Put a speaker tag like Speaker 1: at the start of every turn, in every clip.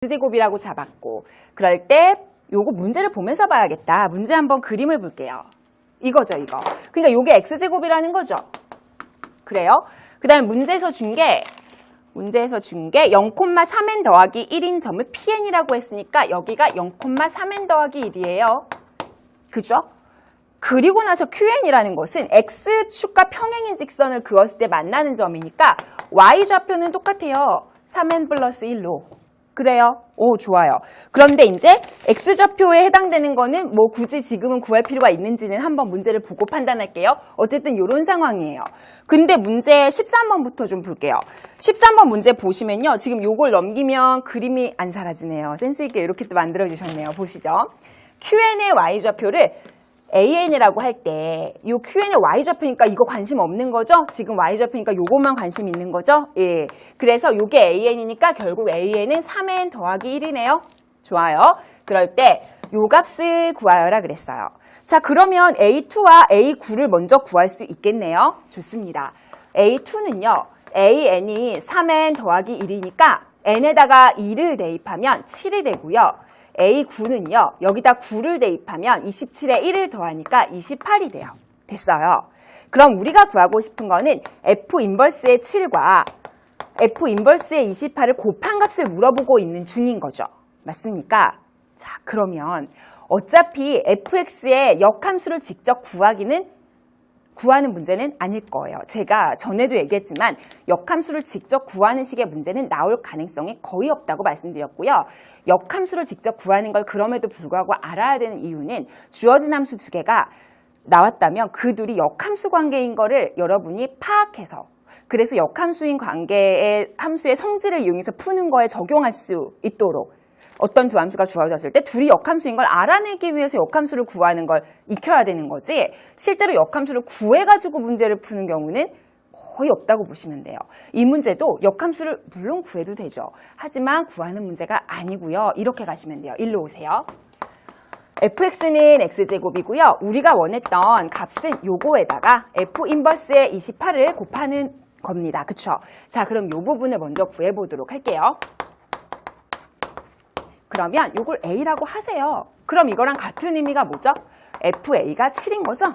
Speaker 1: x제곱이라고 잡았고, 그럴 때 요거 문제를 보면서 봐야겠다. 문제 한번 그림을 볼게요. 이거죠, 이거. 그러니까 요게 x제곱이라는 거죠. 그래요? 그 다음에 문제에서 준 게 0,3n 더하기 1인 점을 pn이라고 했으니까 여기가 0,3n 더하기 1이에요. 그죠? 그리고 나서 qn이라는 것은 x축과 평행인 직선을 그었을 때 만나는 점이니까 y좌표는 똑같아요. 3n 플러스 1로. 그래요? 오, 좋아요. 그런데 이제 x좌표에 해당되는 거는 뭐 굳이 지금은 구할 필요가 있는지는 한번 문제를 보고 판단할게요. 어쨌든 이런 상황이에요. 근데 문제 13번부터 좀 볼게요. 13번 문제 보시면요. 지금 요걸 넘기면 그림이 안 사라지네요. 센스 있게 이렇게 또 만들어 주셨네요. 보시죠. qn의 y좌표를 an이라고 할 때 이 qn의 y좌표니까 이거 관심 없는 거죠? 지금 y좌표니까 요것만 관심 있는 거죠? 예. 그래서 요게 an이니까 결국 an은 3n 더하기 1이네요. 좋아요. 그럴 때 요 값을 구하여라 그랬어요. 자, 그러면 a2와 a9를 먼저 구할 수 있겠네요. 좋습니다. a2는요. an이 3n 더하기 1이니까 n에다가 2를 대입하면 7이 되고요. A9는요. 여기다 9를 대입하면 27에 1을 더하니까 28이 돼요. 됐어요. 그럼 우리가 구하고 싶은 거는 F 인버스의 7과 F 인버스의 28을 곱한 값을 물어보고 있는 중인 거죠. 맞습니까? 자, 그러면 어차피 fx의 역함수를 직접 구하는 문제는 아닐 거예요. 제가 전에도 얘기했지만 역함수를 직접 구하는 식의 문제는 나올 가능성이 거의 없다고 말씀드렸고요. 역함수를 직접 구하는 걸 그럼에도 불구하고 알아야 되는 이유는 주어진 함수 두 개가 나왔다면 그 둘이 역함수 관계인 거를 여러분이 파악해서 그래서 역함수인 관계의 함수의 성질을 이용해서 푸는 거에 적용할 수 있도록 어떤 두 함수가 주어졌을 때 둘이 역함수인 걸 알아내기 위해서 역함수를 구하는 걸 익혀야 되는 거지 실제로 역함수를 구해가지고 문제를 푸는 경우는 거의 없다고 보시면 돼요. 이 문제도 역함수를 물론 구해도 되죠. 하지만 구하는 문제가 아니고요. 이렇게 가시면 돼요. 일로 오세요. fx는 x제곱이고요. 우리가 원했던 값은 요거에다가 f 인버스의 28을 곱하는 겁니다. 그쵸? 자, 그럼 이 부분을 먼저 구해보도록 할게요. 그러면 이걸 a라고 하세요. 그럼 이거랑 같은 의미가 뭐죠? fa가 7인 거죠?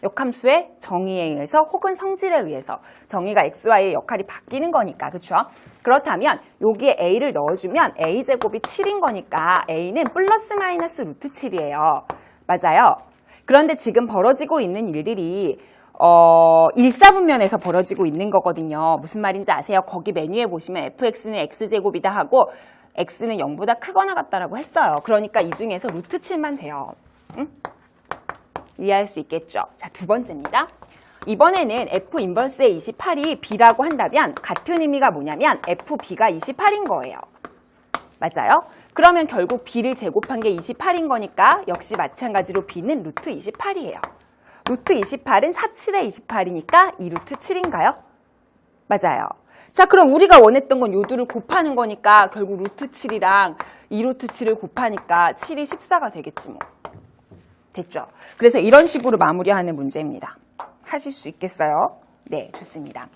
Speaker 1: 역함수의 정의에 의해서 혹은 성질에 의해서 정의가 xy의 역할이 바뀌는 거니까. 그렇죠? 그렇다면 여기에 a를 넣어주면 a제곱이 7인 거니까 a는 플러스 마이너스 루트 7이에요. 맞아요? 그런데 지금 벌어지고 있는 일들이 일사분면에서 벌어지고 있는 거거든요. 무슨 말인지 아세요? 거기 메뉴에 보시면 fx는 x제곱이다 하고 x는 0보다 크거나 같다라고 했어요. 그러니까 이 중에서 루트 7만 돼요. 응? 이해할 수 있겠죠? 자, 두 번째입니다. 이번에는 f 인버스의 28이 b라고 한다면 같은 의미가 뭐냐면 fb가 28인 거예요. 맞아요? 그러면 결국 b를 제곱한 게 28인 거니까 역시 마찬가지로 b는 루트 28이에요. 루트 28은 47의 28이니까 2루트 7인가요? 맞아요. 자, 그럼 우리가 원했던 건 요 둘을 곱하는 거니까 결국 루트 7이랑 2루트 7을 곱하니까 7이 14가 되겠지 뭐. 됐죠? 그래서 이런 식으로 마무리하는 문제입니다. 하실 수 있겠어요? 네, 좋습니다.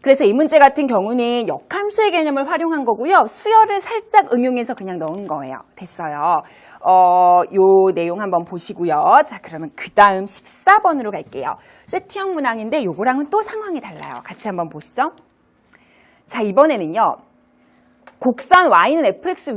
Speaker 1: 그래서 이 문제 같은 경우는 역함수의 개념을 활용한 거고요. 수열을 살짝 응용해서 그냥 넣은 거예요. 됐어요. 요 내용 한번 보시고요. 자, 그러면 그 다음 14번으로 갈게요. 세트형 문항인데 요거랑은 또 상황이 달라요. 같이 한번 보시죠. 자, 이번에는요. 곡선 y는 fx